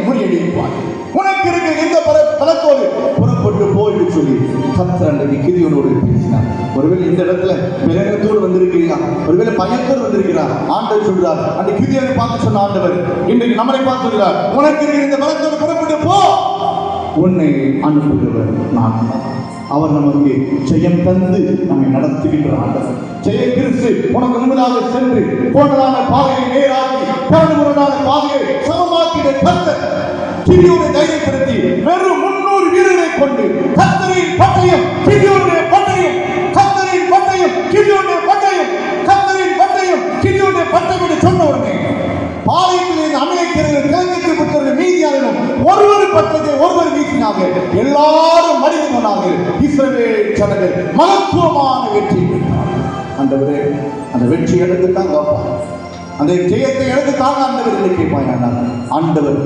முறியடிப்பார். உனக்கு இருக்கிற எந்த பலத்தோடு புறப்பட்டு போய் சொல்லி கர்த்தர் அன்றைக்கு கிதியோனோடு பேசினார். ஒருவேளை இந்த இடத்துல விலகத்தோடு வந்திருக்கிறீரா, ஒருவேளை பயத்தோடு வந்திருக்கிறார். ஆண்டவர் சொல்றார், அந்த கிதியோனை பார்த்து சொன்ன ஆண்டவர் இன்றைக்கு நம்மளை பார்த்து சொல்றார், உனக்கு இருக்கிற இந்த பலத்தோடு புறப்பட்டு போ, உன்னை அனுப்புகிறவர் நான். அவர் நமக்கு ஜெயம் தந்து நம்மை நடத்துகின்ற ஆண்டவர். ஜெய கிறிஸ்து உனக்கு முன்பதாக சென்று போனதான பாதையை நேராக்கி கடவுளான பாதையை சமமாக்கிட கர்த்தர் கிதியோனை தைரியப்படுத்தி வெறும் 300 வீரரை கொண்டு கர்த்தரின் பட்டயம் கிதியோனுடைய பட்டயம், கர்த்தரின் பட்டயம் கிதியோனுடைய பட்டயம், கர்த்தரின் பட்டயம் கிதியோனுடைய பட்டயம் என்று சொன்ன உடனே பாளையத்திலே அமெரிக்கர்கள் கிழக்கு புத்தர்கள் மீதியாளரும் ஒருவர் பட்டத்தை ஒருவர் வீசினார்கள். எல்லாரும் மடிந்து போனார்கள். இஸ்ரவேல் ஜனங்கள் மகத்துவமான வெற்றி பெற்றார்கள். ஆண்டவரே, அந்த வெற்றி எடுத்து தாங்க, அந்த ஜெயத்தை எடுத்து தாங்க ஆண்டவர். இன்னைக்கு ஆண்டவர்